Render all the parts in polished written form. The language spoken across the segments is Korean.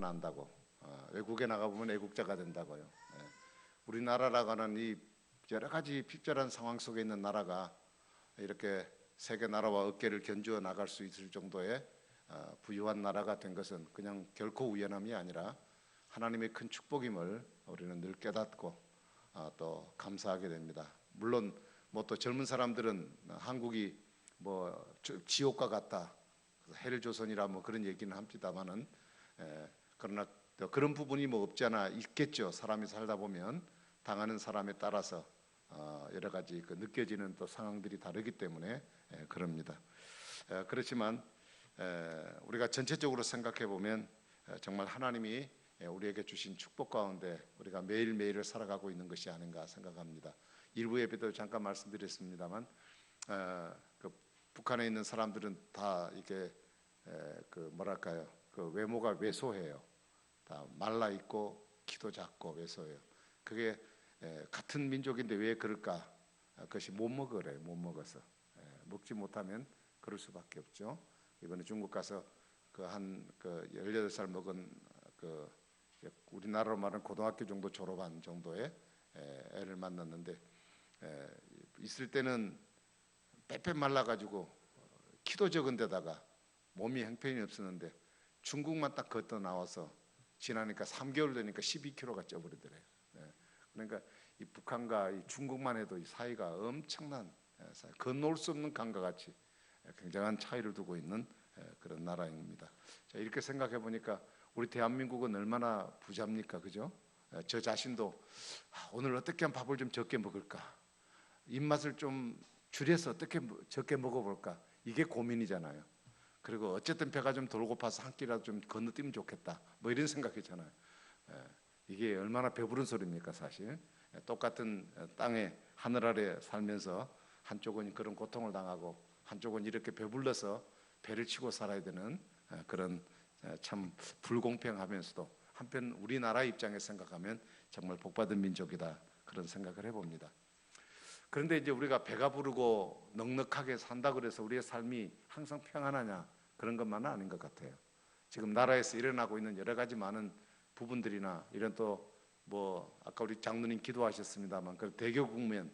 안다고, 외국에 나가보면 애국자가 된다고요. 우리나라라고 하는 이 여러 가지 핍절한 상황 속에 있는 나라가 이렇게 세계 나라와 어깨를 견주어 나갈 수 있을 정도의 부유한 나라가 된 것은 그냥 결코 우연함이 아니라 하나님의 큰 축복임을 우리는 늘 깨닫고 또 감사하게 됩니다. 물론 뭐 또 젊은 사람들은 한국이 뭐 지옥과 같다, 헬조선이라 뭐 그런 얘기는 합니다만은, 그러나 그런 부분이 뭐 없지 않아 있겠죠. 사람이 살다 보면 당하는 사람에 따라서 여러 가지 그 느껴지는 또 상황들이 다르기 때문에 그럽니다. 그렇지만 우리가 전체적으로 생각해 보면 정말 하나님이 우리에게 주신 축복 가운데 우리가 매일매일을 살아가고 있는 것이 아닌가 생각합니다. 일부 예배도 잠깐 말씀드렸습니다만, 그 북한에 있는 사람들은 다 이게 그 뭐랄까요, 그 외모가 왜소해요. 다 말라 있고 키도 작고 왜소해요. 그게 같은 민족인데 왜 그럴까? 그것이 못 먹으래요. 못 먹어서. 먹지 못하면 그럴 수밖에 없죠. 이번에 중국 가서 그 18살 먹은 그 우리나라로 말하는 고등학교 정도 졸업한 정도의 애를 만났는데, 있을 때는 빼빼 말라가지고 키도 적은 데다가 몸이 형편이 없었는데 중국만 딱 걷다 나와서 지나니까 3개월 되니까 12kg가 쪄버리더래요. 그러니까 이 북한과 이 중국만 해도 이 사이가 엄청난, 건너올 수 없는 강과 같이 굉장한 차이를 두고 있는 그런 나라입니다. 자, 이렇게 생각해 보니까 우리 대한민국은 얼마나 부자입니까, 그죠? 저 자신도 오늘 어떻게 하면 밥을 좀 적게 먹을까, 입맛을 좀 줄여서 어떻게 적게 먹어볼까, 이게 고민이잖아요. 그리고 어쨌든 배가 좀 덜 고파서 한 끼라도 좀 건너뛰면 좋겠다, 뭐 이런 생각이잖아요. 이게 얼마나 배부른 소리입니까, 사실. 똑같은 땅에 하늘 아래 살면서 한쪽은 그런 고통을 당하고 한쪽은 이렇게 배불러서 배를 치고 살아야 되는 그런 참 불공평하면서도 한편 우리나라 입장에 생각하면 정말 복받은 민족이다, 그런 생각을 해봅니다. 그런데 이제 우리가 배가 부르고 넉넉하게 산다 그래서 우리의 삶이 항상 평안하냐, 그런 것만은 아닌 것 같아요. 지금 나라에서 일어나고 있는 여러 가지 많은 부분들이나 이런 또 뭐 아까 우리 장로님 기도하셨습니다만 그 대교 국면,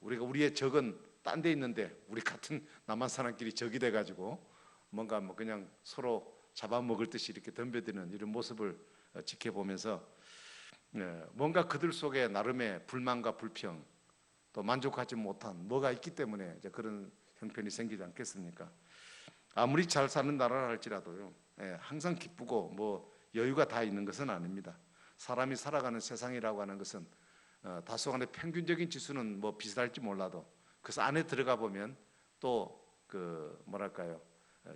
우리가 우리의 적은 딴 데 있는데 우리 같은 남한 사람끼리 적이 돼가지고 뭔가 뭐 그냥 서로 잡아먹을 듯이 이렇게 덤벼드는 이런 모습을 지켜보면서 뭔가 그들 속에 나름의 불만과 불평, 또 만족하지 못한 뭐가 있기 때문에 이제 그런 형편이 생기지 않겠습니까? 아무리 잘 사는 나라라 할지라도요, 항상 기쁘고 뭐 여유가 다 있는 것은 아닙니다. 사람이 살아가는 세상이라고 하는 것은 다소간의 평균적인 지수는 뭐 비슷할지 몰라도 그 안에 들어가 보면 또 그 뭐랄까요,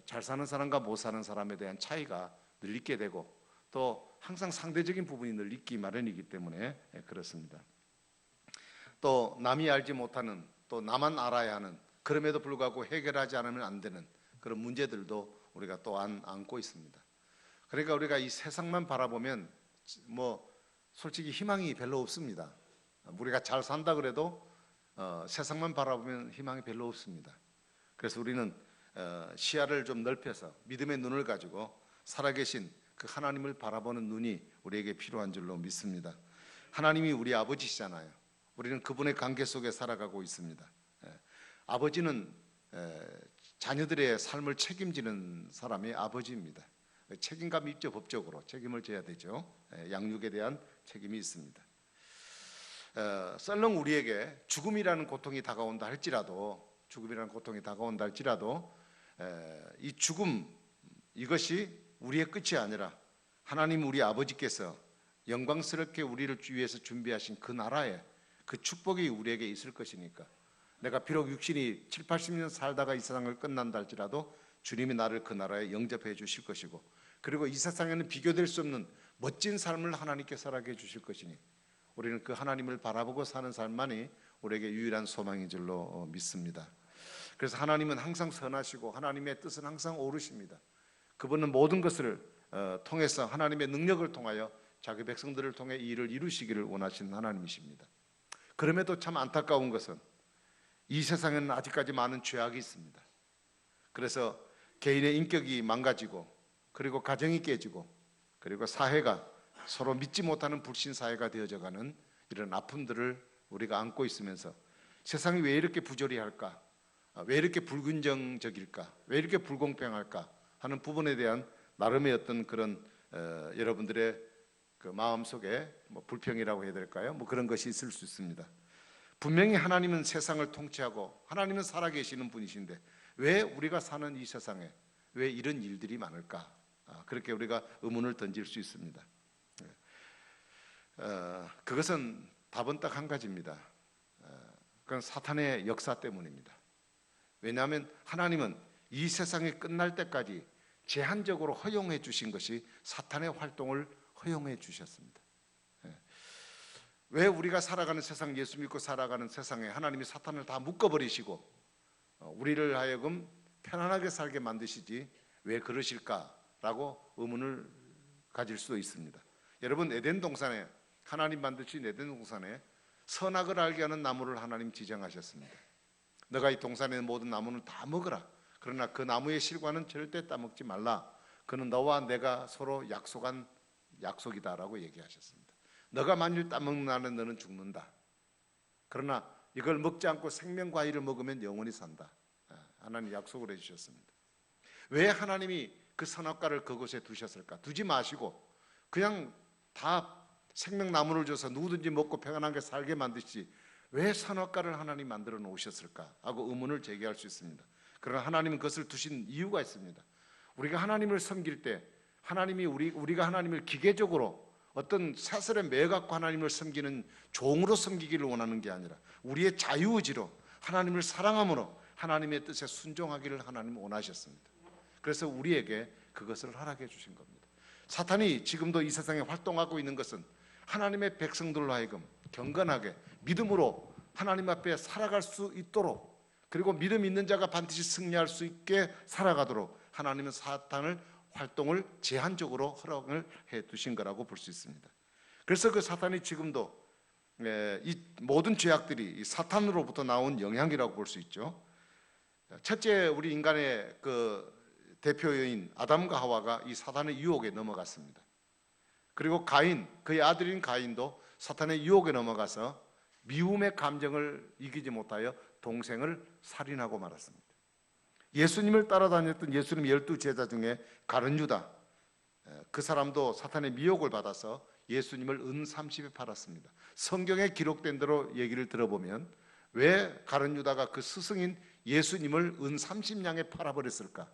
잘 사는 사람과 못 사는 사람에 대한 차이가 늘 있게 되고 또 항상 상대적인 부분이 늘 있기 마련이기 때문에 그렇습니다. 또 남이 알지 못하는, 또 나만 알아야 하는, 그럼에도 불구하고 해결하지 않으면 안 되는 그런 문제들도 우리가 또한 안고 있습니다. 그러니까 우리가 이 세상만 바라보면 뭐 솔직히 희망이 별로 없습니다. 우리가 잘 산다 그래도 세상만 바라보면 희망이 별로 없습니다. 그래서 우리는 시야를 좀 넓혀서 믿음의 눈을 가지고 살아계신 그 하나님을 바라보는 눈이 우리에게 필요한 줄로 믿습니다. 하나님이 우리 아버지시잖아요. 우리는 그분의 관계 속에 살아가고 있습니다. 아버지는 자녀들의 삶을 책임지는 사람이 아버지입니다. 책임감이 있죠. 법적으로 책임을 져야 되죠. 양육에 대한 책임이 있습니다. 썰렁 우리에게 죽음이라는 고통이 다가온다 할지라도 이 죽음, 이것이 우리의 끝이 아니라 하나님 우리 아버지께서 영광스럽게 우리를 위해서 준비하신 그 나라에 그 축복이 우리에게 있을 것이니까, 내가 비록 육신이 7, 80년 살다가 이 세상을 끝난다 할지라도 주님이 나를 그 나라에 영접해 주실 것이고, 그리고 이 세상에는 비교될 수 없는 멋진 삶을 하나님께 살아게 주실 것이니 우리는 그 하나님을 바라보고 사는 삶만이 우리에게 유일한 소망인 줄로 믿습니다. 그래서 하나님은 항상 선하시고 하나님의 뜻은 항상 옳으십니다. 그분은 모든 것을 통해서 하나님의 능력을 통하여 자기 백성들을 통해 이 일을 이루시기를 원하시는 하나님이십니다. 그럼에도 참 안타까운 것은 이 세상에는 아직까지 많은 죄악이 있습니다. 그래서 개인의 인격이 망가지고, 그리고 가정이 깨지고, 그리고 사회가 서로 믿지 못하는 불신 사회가 되어져가는 이런 아픔들을 우리가 안고 있으면서 세상이 왜 이렇게 부조리할까? 왜 이렇게 불균정적일까? 왜 이렇게 불공평할까? 하는 부분에 대한 나름의 어떤 그런 여러분들의 그 마음 속에 뭐 불평이라고 해야 될까요? 뭐 그런 것이 있을 수 있습니다. 분명히 하나님은 세상을 통치하고 하나님은 살아계시는 분이신데 왜 우리가 사는 이 세상에 왜 이런 일들이 많을까? 그렇게 우리가 의문을 던질 수 있습니다. 그것은 답은 딱 한 가지입니다. 그건 사탄의 역사 때문입니다. 왜냐하면 하나님은 이 세상이 끝날 때까지 제한적으로 허용해 주신 것이 사탄의 활동을 허용해 주셨습니다. 왜 우리가 살아가는 세상, 예수 믿고 살아가는 세상에 하나님이 사탄을 다 묶어버리시고 우리를 하여금 편안하게 살게 만드시지 왜 그러실까라고 의문을 가질 수도 있습니다. 여러분, 에덴 동산에 하나님 만드신 에덴 동산에 선악을 알게 하는 나무를 하나님 지정하셨습니다. 너가 이 동산에 있는 모든 나무는 다 먹어라. 그러나 그 나무의 실과는 절대 따먹지 말라. 그는 너와 내가 서로 약속한 약속이다라고 얘기하셨습니다. 너가 만일 따먹는 날은 너는 죽는다. 그러나 이걸 먹지 않고 생명과일을 먹으면 영원히 산다. 하나님 약속을 해주셨습니다. 왜 하나님이 그 선악과를 그곳에 두셨을까? 두지 마시고 그냥 다 생명나무를 줘서 누구든지 먹고 평안하게 살게 만드시지 왜 선악과를 하나님 만들어 놓으셨을까 하고 의문을 제기할 수 있습니다. 그러나 하나님은 그것을 두신 이유가 있습니다. 우리가 하나님을 섬길 때 하나님이 우리가 하나님을 기계적으로 어떤 사슬에 매갖고 하나님을 섬기는 종으로 섬기기를 원하는 게 아니라 우리의 자유의지로 하나님을 사랑함으로 하나님의 뜻에 순종하기를 하나님은 원하셨습니다. 그래서 우리에게 그것을 허락해 주신 겁니다. 사탄이 지금도 이 세상에 활동하고 있는 것은 하나님의 백성들로 하여금 경건하게 믿음으로 하나님 앞에 살아갈 수 있도록 그리고 믿음 있는 자가 반드시 승리할 수 있게 살아가도록 하나님은 사탄을 활동을 제한적으로 허락을 해 두신 거라고 볼 수 있습니다. 그래서 그 사탄이 지금도 이 모든 죄악들이 사탄으로부터 나온 영향이라고 볼 수 있죠. 첫째, 우리 인간의 그 대표인 아담과 하와가 이 사탄의 유혹에 넘어갔습니다. 그리고 가인, 그의 아들인 가인도 사탄의 유혹에 넘어가서 미움의 감정을 이기지 못하여 동생을 살인하고 말았습니다. 예수님을 따라다녔던 예수님 12제자 중에 가룟 유다, 그 사람도 사탄의 미혹을 받아서 예수님을 은 30에 팔았습니다. 성경에 기록된 대로 얘기를 들어보면 왜 가룟 유다가 그 스승인 예수님을 은 30냥에 팔아버렸을까?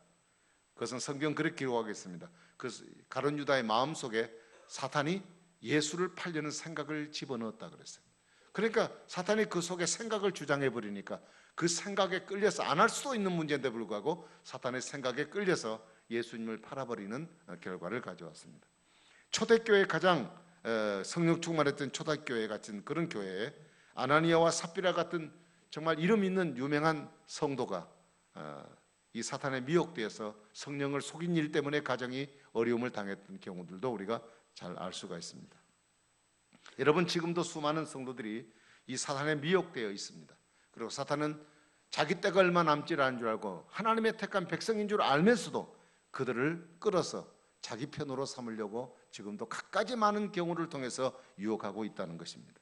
그것은 성경 그렇게 기록하고 있습니다. 그 가룟 유다의 마음속에 사탄이 예수를 팔려는 생각을 집어넣었다 그랬어요. 그러니까 사탄이 그 속에 생각을 주장해 버리니까 그 생각에 끌려서 안 할 수도 있는 문제인데 불구하고 사탄의 생각에 끌려서 예수님을 팔아버리는 결과를 가져왔습니다. 초대교회 가장 성령 충만했던 초대교회 같은 그런 교회에 아나니아와 삽비라 같은 정말 이름 있는 유명한 성도가 이 사탄에 미혹되어서 성령을 속인 일 때문에 가정이 어려움을 당했던 경우들도 우리가 잘 알 수가 있습니다. 여러분, 지금도 수많은 성도들이 이 사탄에 미혹되어 있습니다. 그리고 사탄은 자기 때가 얼마 남지 않은 줄 알고 하나님의 택한 백성인 줄 알면서도 그들을 끌어서 자기 편으로 삼으려고 지금도 갖가지 많은 경우를 통해서 유혹하고 있다는 것입니다.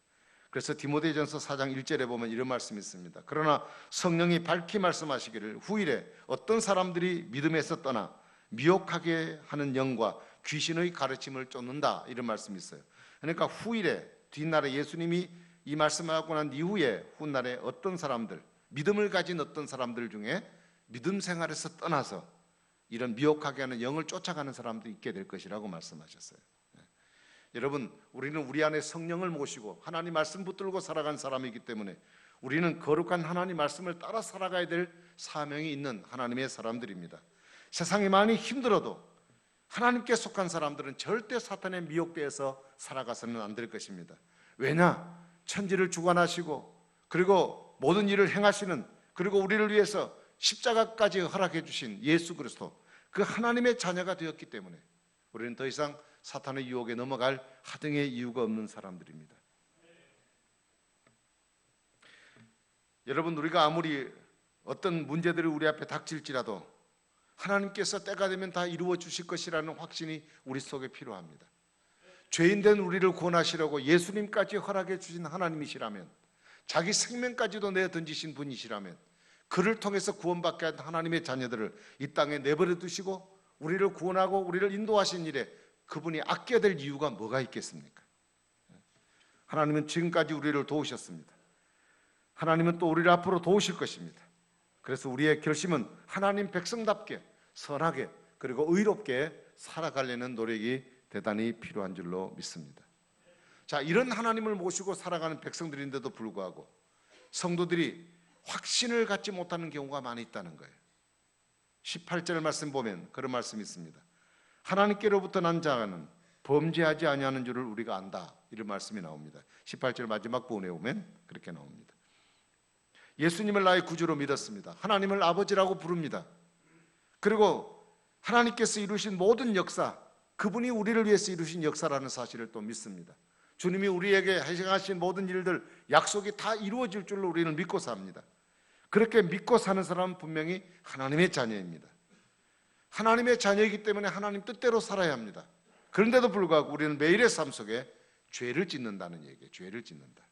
그래서 디모데전서 4장 1절에 보면 이런 말씀이 있습니다. 그러나 성령이 밝히 말씀하시기를 후일에 어떤 사람들이 믿음에서 떠나 미혹하게 하는 영과 귀신의 가르침을 쫓는다, 이런 말씀이 있어요. 그러니까 후일에, 뒷날에 예수님이 이 말씀을 하고 난 이후에 훗날에 어떤 사람들, 믿음을 가진 어떤 사람들 중에 믿음 생활에서 떠나서 이런 미혹하게 하는 영을 쫓아가는 사람도 있게 될 것이라고 말씀하셨어요. 여러분, 우리는 우리 안에 성령을 모시고 하나님 말씀 붙들고 살아간 사람이기 때문에 우리는 거룩한 하나님 말씀을 따라 살아가야 될 사명이 있는 하나님의 사람들입니다. 세상이 많이 힘들어도 하나님께 속한 사람들은 절대 사탄에 미혹되어서 살아가서는 안 될 것입니다. 왜냐? 천지를 주관하시고 그리고 모든 일을 행하시는, 그리고 우리를 위해서 십자가까지 허락해 주신 예수 그리스도, 그 하나님의 자녀가 되었기 때문에 우리는 더 이상 사탄의 유혹에 넘어갈 하등의 이유가 없는 사람들입니다. 여러분, 우리가 아무리 어떤 문제들이 우리 앞에 닥칠지라도 하나님께서 때가 되면 다 이루어 주실 것이라는 확신이 우리 속에 필요합니다. 죄인된 우리를 구원하시려고 예수님까지 허락해 주신 하나님이시라면, 자기 생명까지도 내어 던지신 분이시라면, 그를 통해서 구원받게 한 하나님의 자녀들을 이 땅에 내버려 두시고 우리를 구원하고 우리를 인도하신 일에 그분이 아껴야 될 이유가 뭐가 있겠습니까? 하나님은 지금까지 우리를 도우셨습니다. 하나님은 또 우리를 앞으로 도우실 것입니다. 그래서 우리의 결심은 하나님 백성답게 선하게 그리고 의롭게 살아가려는 노력이 대단히 필요한 줄로 믿습니다. 자, 이런 하나님을 모시고 살아가는 백성들인데도 불구하고 성도들이 확신을 갖지 못하는 경우가 많이 있다는 거예요. 18절 말씀 보면 그런 말씀이 있습니다. 하나님께로부터 난 자는 범죄하지 아니하는 줄을 우리가 안다, 이런 말씀이 나옵니다. 18절 마지막 부분에 보면 그렇게 나옵니다. 예수님을 나의 구주로 믿었습니다. 하나님을 아버지라고 부릅니다. 그리고 하나님께서 이루신 모든 역사, 그분이 우리를 위해서 이루신 역사라는 사실을 또 믿습니다. 주님이 우리에게 행하신 모든 일들, 약속이 다 이루어질 줄로 우리는 믿고 삽니다. 그렇게 믿고 사는 사람은 분명히 하나님의 자녀입니다. 하나님의 자녀이기 때문에 하나님 뜻대로 살아야 합니다. 그런데도 불구하고 우리는 매일의 삶 속에 죄를 짓는다는 얘기예요. 죄를 짓는다.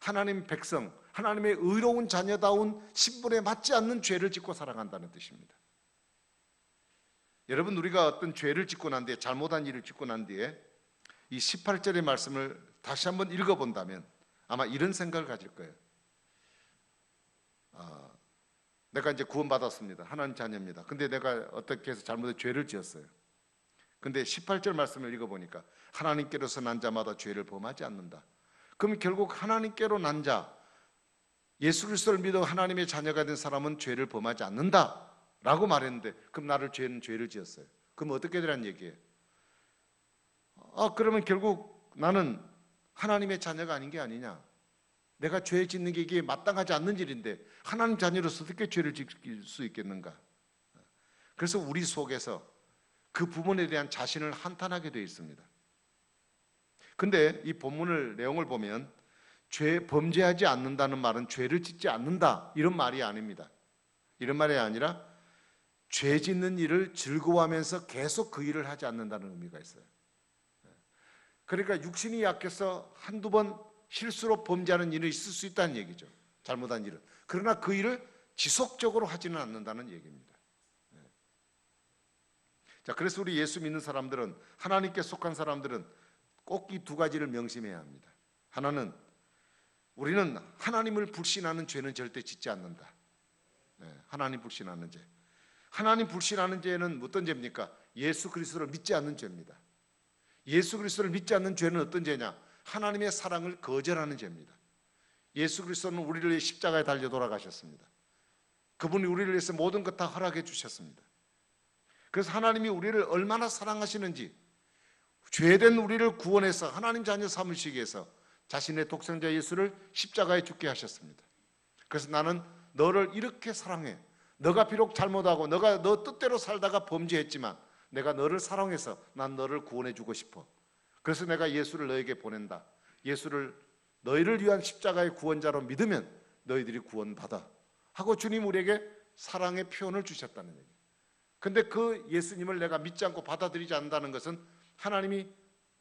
하나님 백성, 하나님의 의로운 자녀다운 신분에 맞지 않는 죄를 짓고 살아간다는 뜻입니다. 여러분, 우리가 어떤 죄를 짓고 난 뒤에, 잘못한 일을 짓고 난 뒤에 이 18절의 말씀을 다시 한번 읽어본다면 아마 이런 생각을 가질 거예요. 내가 이제 구원받았습니다. 하나님 자녀입니다. 근데 내가 어떻게 해서 잘못해 죄를 지었어요. 근데 18절 말씀을 읽어보니까 하나님께로서 난 자마다 죄를 범하지 않는다. 그럼 결국 하나님께로 난 자, 예수 그리스도를 믿어 하나님의 자녀가 된 사람은 죄를 범하지 않는다 라고 말했는데, 그럼 나를 죄를 지었어요. 그럼 어떻게 되라는 얘기예요? 그러면 결국 나는 하나님의 자녀가 아닌 게 아니냐, 내가 죄 짓는 게 이게 마땅하지 않는 일인데 하나님 자녀로서 어떻게 죄를 지을 수 있겠는가? 그래서 우리 속에서 그 부분에 대한 자신을 한탄하게 되어 있습니다. 근데 이 본문을 내용을 보면 범죄하지 않는다는 말은 죄를 짓지 않는다 이런 말이 아닙니다. 이런 말이 아니라 죄 짓는 일을 즐거워하면서 계속 그 일을 하지 않는다는 의미가 있어요. 그러니까 육신이 약해서 한두 번 실수로 범죄하는 일이 있을 수 있다는 얘기죠. 잘못한 일은. 그러나 그 일을 지속적으로 하지는 않는다는 얘기입니다. 자, 그래서 우리 예수 믿는 사람들은, 하나님께 속한 사람들은 꼭 이 두 가지를 명심해야 합니다. 하나는, 우리는 하나님을 불신하는 죄는 절대 짓지 않는다. 하나님 불신하는 죄. 하나님 불신하는 죄는 어떤 죄입니까? 예수 그리스도를 믿지 않는 죄입니다. 예수 그리스도를 믿지 않는 죄는 어떤 죄냐? 하나님의 사랑을 거절하는 죄입니다. 예수 그리스도는 우리를 위해 십자가에 달려 돌아가셨습니다. 그분이 우리를 위해서 모든 것 다 허락해 주셨습니다. 그래서 하나님이 우리를 얼마나 사랑하시는지, 죄된 우리를 구원해서 하나님 자녀 삼으시기 위해서 자신의 독생자 예수를 십자가에 죽게 하셨습니다. 그래서 나는 너를 이렇게 사랑해. 너가 비록 잘못하고 너가 너 뜻대로 살다가 범죄했지만 내가 너를 사랑해서 난 너를 구원해 주고 싶어. 그래서 내가 예수를 너에게 보낸다. 예수를 너희를 위한 십자가의 구원자로 믿으면 너희들이 구원받아 하고 주님 우리에게 사랑의 표현을 주셨다는 얘기예요. 근데 그 예수님을 내가 믿지 않고 받아들이지 않는다는 것은 하나님이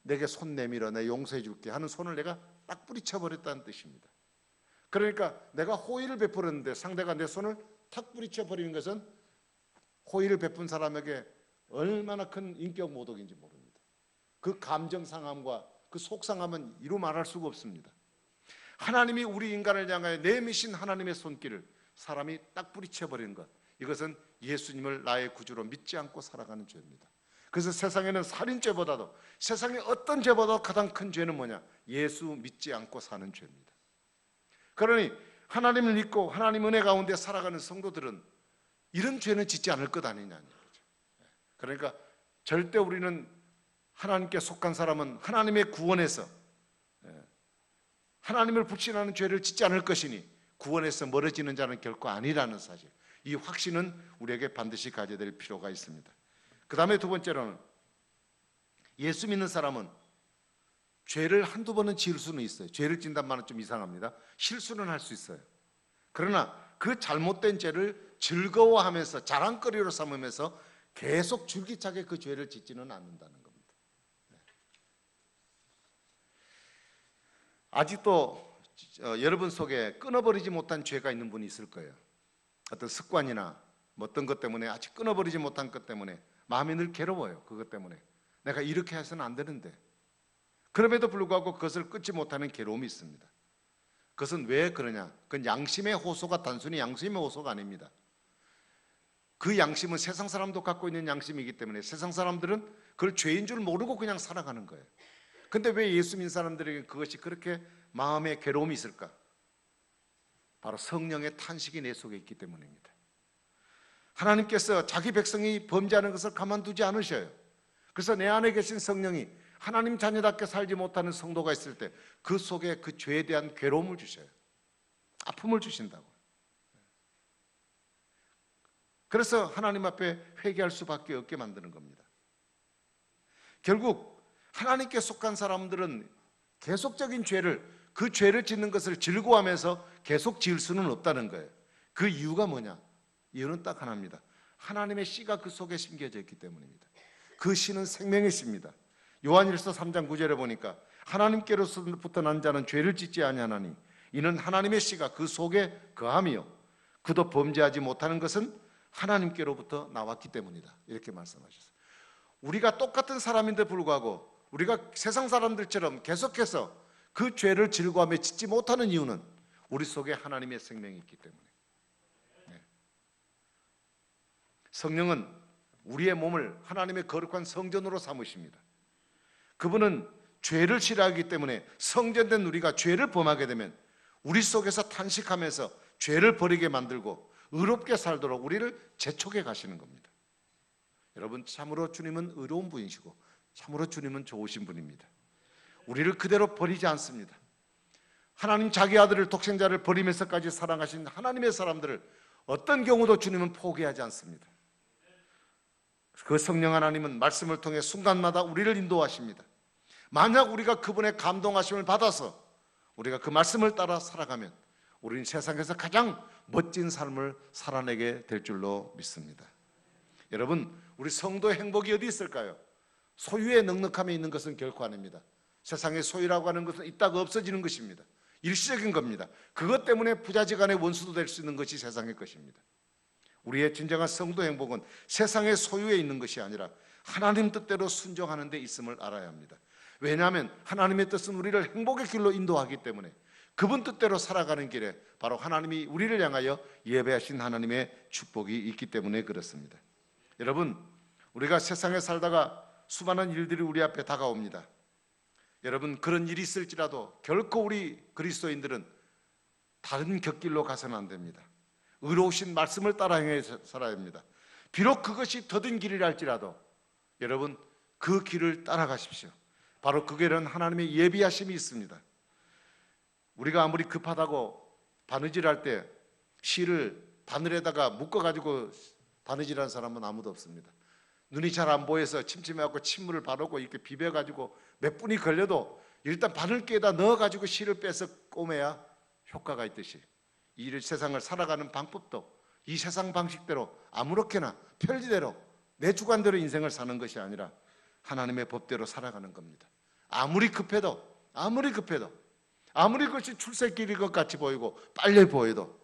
내게 손 내밀어 내 용서해 줄게 하는 손을 내가 딱 뿌리쳐 버렸다는 뜻입니다. 그러니까 내가 호의를 베풀었는데 상대가 내 손을 탁 뿌리쳐 버리는 것은 호의를 베푼 사람에게 얼마나 큰 인격 모독인지 모릅니다. 그 감정 상함과 그 속상함은 이루 말할 수가 없습니다. 하나님이 우리 인간을 향하여 내미신 하나님의 손길을 사람이 딱 뿌리쳐 버리는 것, 이것은 예수님을 나의 구주로 믿지 않고 살아가는 죄입니다. 그래서 세상에는 살인죄보다도, 세상의 어떤 죄보다 가장 큰 죄는 뭐냐? 예수 믿지 않고 사는 죄입니다. 그러니 하나님을 믿고 하나님 은혜 가운데 살아가는 성도들은 이런 죄는 짓지 않을 것 아니냐는 거죠. 그러니까 절대 우리는, 하나님께 속한 사람은 하나님의 구원에서 하나님을 불신하는 죄를 짓지 않을 것이니 구원에서 멀어지는 자는 결코 아니라는 사실, 이 확신은 우리에게 반드시 가져야 될 필요가 있습니다. 그 다음에 두 번째로는, 예수 믿는 사람은 죄를 한두 번은 지을 수는 있어요. 죄를 짓단 말은 좀 이상합니다. 실수는 할 수 있어요. 그러나 그 잘못된 죄를 즐거워하면서 자랑거리로 삼으면서 계속 줄기차게 그 죄를 짓지는 않는다는 겁니다. 아직도 여러분 속에 끊어버리지 못한 죄가 있는 분이 있을 거예요. 어떤 습관이나 어떤 것 때문에 아직 끊어버리지 못한 것 때문에 마음이 늘 괴로워요. 그것 때문에 내가 이렇게 해서는 안 되는데, 그럼에도 불구하고 그것을 끊지 못하는 괴로움이 있습니다. 그것은 왜 그러냐? 그건 양심의 호소가 단순히 양심의 호소가 아닙니다. 그 양심은 세상 사람도 갖고 있는 양심이기 때문에 세상 사람들은 그걸 죄인 줄 모르고 그냥 살아가는 거예요. 근데 왜 예수 믿는 사람들에게 그것이 그렇게 마음에 괴로움이 있을까? 바로 성령의 탄식이 내 속에 있기 때문입니다. 하나님께서 자기 백성이 범죄하는 것을 가만두지 않으셔요. 그래서 내 안에 계신 성령이 하나님 자녀답게 살지 못하는 성도가 있을 때 그 속에 그 죄에 대한 괴로움을 주셔요. 아픔을 주신다고. 그래서 하나님 앞에 회개할 수밖에 없게 만드는 겁니다. 결국 하나님께 속한 사람들은 계속적인 그 죄를 짓는 것을 즐거워하면서 계속 지을 수는 없다는 거예요. 그 이유가 뭐냐? 이유는 딱 하나입니다. 하나님의 씨가 그 속에 심겨져 있기 때문입니다. 그 씨는 생명의 씨입니다. 요한일서 3장 9절에 보니까 하나님께로부터 난 자는 죄를 짓지 아니하나니 이는 하나님의 씨가 그 속에 거함이요 그도 범죄하지 못하는 것은 하나님께로부터 나왔기 때문이다. 이렇게 말씀하셨어요. 우리가 똑같은 사람인데 불구하고 우리가 세상 사람들처럼 계속해서 그 죄를 즐거워하며 짓지 못하는 이유는 우리 속에 하나님의 생명이 있기 때문에. 성령은 우리의 몸을 하나님의 거룩한 성전으로 삼으십니다. 그분은 죄를 싫어하기 때문에 성전된 우리가 죄를 범하게 되면 우리 속에서 탄식하면서 죄를 버리게 만들고 의롭게 살도록 우리를 재촉해 가시는 겁니다. 여러분, 참으로 주님은 의로운 분이시고 참으로 주님은 좋으신 분입니다. 우리를 그대로 버리지 않습니다. 하나님 자기 아들을 독생자를 버리면서까지 사랑하신 하나님의 사람들을 어떤 경우도 주님은 포기하지 않습니다. 그 성령 하나님은 말씀을 통해 순간마다 우리를 인도하십니다. 만약 우리가 그분의 감동하심을 받아서 우리가 그 말씀을 따라 살아가면 우리는 세상에서 가장 멋진 삶을 살아내게 될 줄로 믿습니다. 여러분, 우리 성도의 행복이 어디 있을까요? 소유의 넉넉함에 있는 것은 결코 아닙니다. 세상의 소유라고 하는 것은 있다가 없어지는 것입니다. 일시적인 겁니다. 그것 때문에 부자지간의 원수도 될 수 있는 것이 세상의 것입니다. 우리의 진정한 성도 행복은 세상의 소유에 있는 것이 아니라 하나님 뜻대로 순종하는 데 있음을 알아야 합니다. 왜냐하면 하나님의 뜻은 우리를 행복의 길로 인도하기 때문에 그분 뜻대로 살아가는 길에 바로 하나님이 우리를 향하여 예배하신 하나님의 축복이 있기 때문에 그렇습니다. 여러분, 우리가 세상에 살다가 수많은 일들이 우리 앞에 다가옵니다. 여러분, 그런 일이 있을지라도 결코 우리 그리스도인들은 다른 곁길로 가서는 안 됩니다. 의로우신 말씀을 따라 행해 살아야 합니다. 비록 그것이 더딘 길이라 할지라도 여러분, 그 길을 따라가십시오. 바로 그 길은 하나님의 예비하심이 있습니다. 우리가 아무리 급하다고 바느질할 때 실을 바늘에다가 묶어가지고 바느질하는 사람은 아무도 없습니다. 눈이 잘 안 보여서 침침해갖고 침물을 바르고 이렇게 비벼가지고 몇 분이 걸려도 일단 바늘기에다 넣어가지고 실을 빼서 꼬매야 효과가 있듯이 이 세상을 살아가는 방법도 이 세상 방식대로 아무렇게나 편리대로 내 주관대로 인생을 사는 것이 아니라 하나님의 법대로 살아가는 겁니다. 아무리 급해도 아무리 그것이 출세길인 것 같이 보이고 빨리 보여도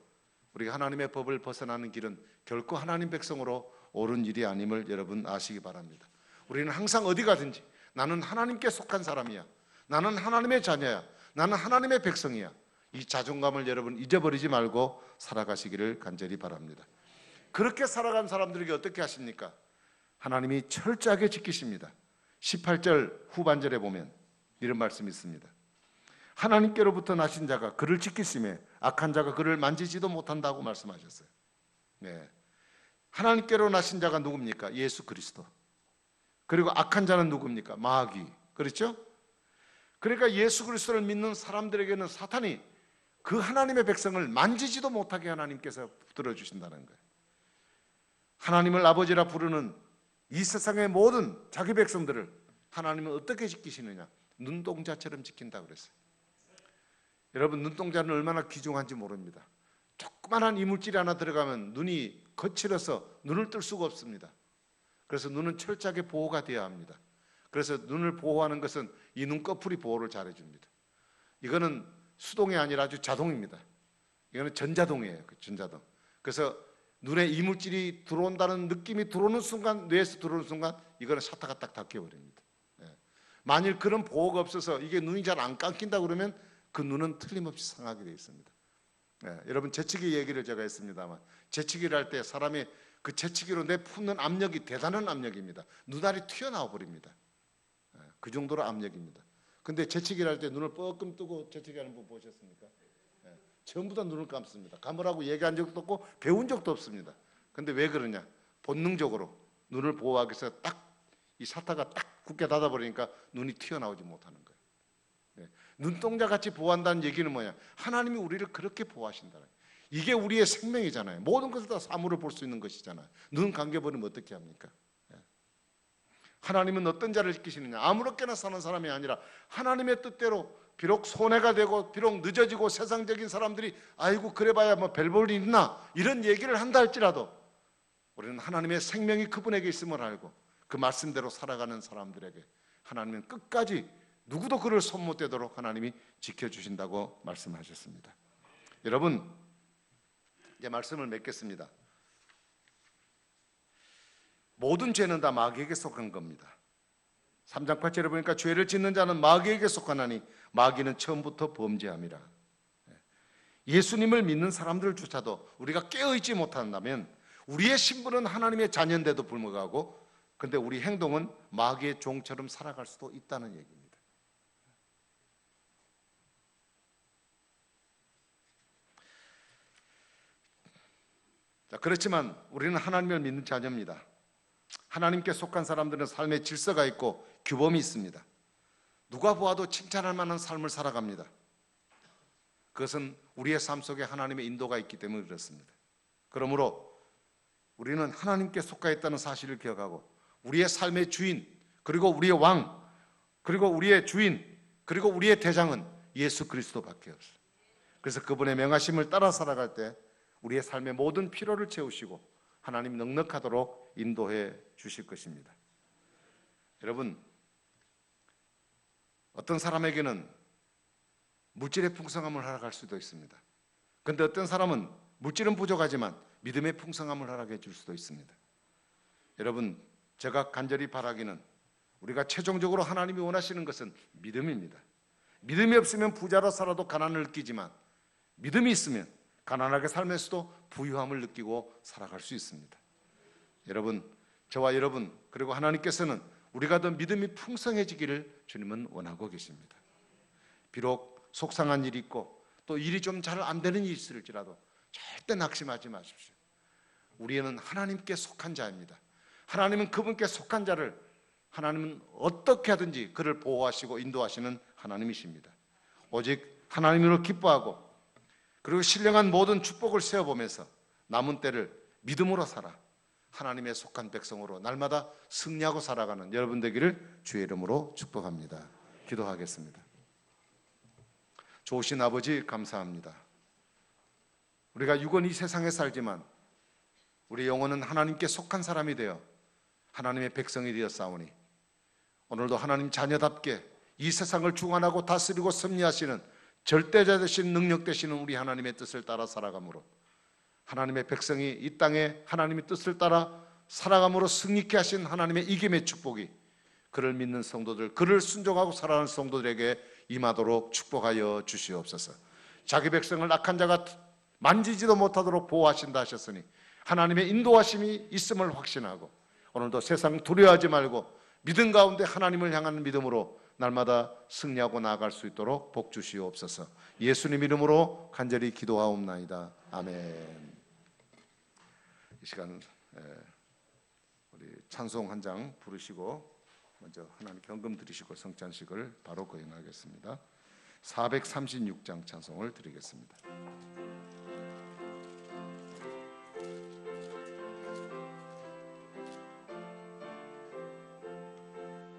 우리가 하나님의 법을 벗어나는 길은 결코 하나님 백성으로 옳은 일이 아님을 여러분 아시기 바랍니다. 우리는 항상 어디 가든지 나는 하나님께 속한 사람이야, 나는 하나님의 자녀야, 나는 하나님의 백성이야, 이 자존감을 여러분 잊어버리지 말고 살아가시기를 간절히 바랍니다. 그렇게 살아간 사람들에게 어떻게 하십니까? 하나님이 철저하게 지키십니다. 18절 후반절에 보면 이런 말씀이 있습니다. 하나님께로부터 나신 자가 그를 지키시며 악한 자가 그를 만지지도 못한다고 말씀하셨어요. 네. 하나님께로 나신 자가 누굽니까? 예수 그리스도. 그리고 악한 자는 누굽니까? 마귀. 그렇죠? 그러니까 예수 그리스도를 믿는 사람들에게는 사탄이 그 하나님의 백성을 만지지도 못하게 하나님께서 붙들어 주신다는 거예요. 하나님을 아버지라 부르는 이 세상의 모든 자기 백성들을 하나님은 어떻게 지키시느냐? 눈동자처럼 지킨다고 그랬어요. 여러분, 눈동자는 얼마나 귀중한지 모릅니다. 조그만한 이물질이 하나 들어가면 눈이 거칠어서 눈을 뜰 수가 없습니다. 그래서 눈은 철저하게 보호가 되어야 합니다. 그래서 눈을 보호하는 것은 이 눈꺼풀이 보호를 잘해줍니다. 이거는 수동이 아니라 아주 자동입니다. 이거는 전자동이에요. 전자동. 그래서 눈에 이물질이 들어온다는 느낌이 들어오는 순간, 뇌에서 들어오는 순간 이거는 샤터가 딱 닫혀버립니다. 만일 그런 보호가 없어서 이게 눈이 잘 안 감긴다 그러면 그 눈은 틀림없이 상하게 되어 있습니다. 여러분 재치기 얘기를 제가 했습니다만, 재치기를 할 때 사람이 그 재치기로 내뿜는 압력이 대단한 압력입니다. 눈알이 튀어나와 버립니다. 그 정도로 압력입니다. 근데 재치기를 할 때 눈을 뻐끔 뜨고 재치기하는 분 보셨습니까? 전부 다 눈을 감습니다. 감으라고 얘기한 적도 없고 배운 적도 없습니다. 근데 왜 그러냐? 본능적으로 눈을 보호하기 위해서 딱 이 샤터가 딱 굳게 닫아버리니까 눈이 튀어나오지 못하는 거예요. 눈동자같이 보호한다는 얘기는 뭐냐? 하나님이 우리를 그렇게 보호하신다는 거예요. 이게 우리의 생명이잖아요. 모든 것을 다 사물을 볼 수 있는 것이잖아요. 눈 감겨버리면 어떻게 합니까? 하나님은 어떤 자를 지키시느냐? 아무렇게나 사는 사람이 아니라 하나님의 뜻대로, 비록 손해가 되고 비록 늦어지고 세상적인 사람들이 아이고 그래봐야 뭐 별 볼 일 있나 이런 얘기를 한다 할지라도 우리는 하나님의 생명이 그분에게 있음을 알고 그 말씀대로 살아가는 사람들에게 하나님은 끝까지 누구도 그를 손 못 대도록 하나님이 지켜주신다고 말씀하셨습니다. 여러분, 이제 말씀을 맺겠습니다. 모든 죄는 다 마귀에게 속한 겁니다. 3장 8절에 보니까 죄를 짓는 자는 마귀에게 속하나니 마귀는 처음부터 범죄함이라. 예수님을 믿는 사람들조차도 우리가 깨어있지 못한다면 우리의 신분은 하나님의 자녀인데도 불구하고 근데 우리 행동은 마귀의 종처럼 살아갈 수도 있다는 얘기입니다. 자, 그렇지만 우리는 하나님을 믿는 자녀입니다. 하나님께 속한 사람들은 삶의 질서가 있고 규범이 있습니다. 누가 보아도 칭찬할 만한 삶을 살아갑니다. 그것은 우리의 삶 속에 하나님의 인도가 있기 때문에 그렇습니다. 그러므로 우리는 하나님께 속해 있다는 사실을 기억하고 우리의 삶의 주인, 그리고 우리의 왕, 그리고 우리의 주인, 그리고 우리의 대장은 예수 그리스도밖에 없어요. 그래서 그분의 명하심을 따라 살아갈 때 우리의 삶의 모든 필요를 채우시고 하나님 넉넉하도록 인도해 주실 것입니다. 여러분, 어떤 사람에게는 물질의 풍성함을 허락할 수도 있습니다. 그런데 어떤 사람은 물질은 부족하지만 믿음의 풍성함을 허락해 줄 수도 있습니다. 여러분, 제가 간절히 바라기는 우리가 최종적으로 하나님이 원하시는 것은 믿음입니다. 믿음이 없으면 부자로 살아도 가난을 느끼지만 믿음이 있으면 가난하게 살면서도 부유함을 느끼고 살아갈 수 있습니다. 여러분, 저와 여러분, 그리고 하나님께서는 우리가 더 믿음이 풍성해지기를 주님은 원하고 계십니다. 비록 속상한 일이 있고 또 일이 좀 잘 안 되는 일이 있을지라도 절대 낙심하지 마십시오. 우리는 하나님께 속한 자입니다. 하나님은 그분께 속한 자를 하나님은 어떻게 하든지 그를 보호하시고 인도하시는 하나님이십니다. 오직 하나님으로 기뻐하고 그리고 신령한 모든 축복을 세워보면서 남은 때를 믿음으로 살아 하나님의 속한 백성으로 날마다 승리하고 살아가는 여러분 되기를 주의 이름으로 축복합니다. 기도하겠습니다. 좋으신 아버지 감사합니다. 우리가 육은 이 세상에 살지만 우리 영혼은 하나님께 속한 사람이 되어 하나님의 백성이 되었사오니 오늘도 하나님 자녀답게 이 세상을 주관하고 다스리고 섭리하시는 절대자 되신 능력 되시는 우리 하나님의 뜻을 따라 살아가므로 하나님의 백성이 이 땅에 하나님의 뜻을 따라 살아감으로 승리케 하신 하나님의 이김의 축복이 그를 믿는 성도들, 그를 순종하고 살아가는 성도들에게 임하도록 축복하여 주시옵소서. 자기 백성을 악한 자가 만지지도 못하도록 보호하신다 하셨으니 하나님의 인도하심이 있음을 확신하고 오늘도 세상 두려워하지 말고 믿음 가운데 하나님을 향하는 믿음으로 날마다 승리하고 나아갈 수 있도록 복 주시옵소서. 예수님 이름으로 간절히 기도하옵나이다. 아멘. 이 시간 우리 찬송 한 장 부르시고 먼저 하나님 경금 드리시고 성찬식을 바로 거행하겠습니다. 436장 찬송을 드리겠습니다.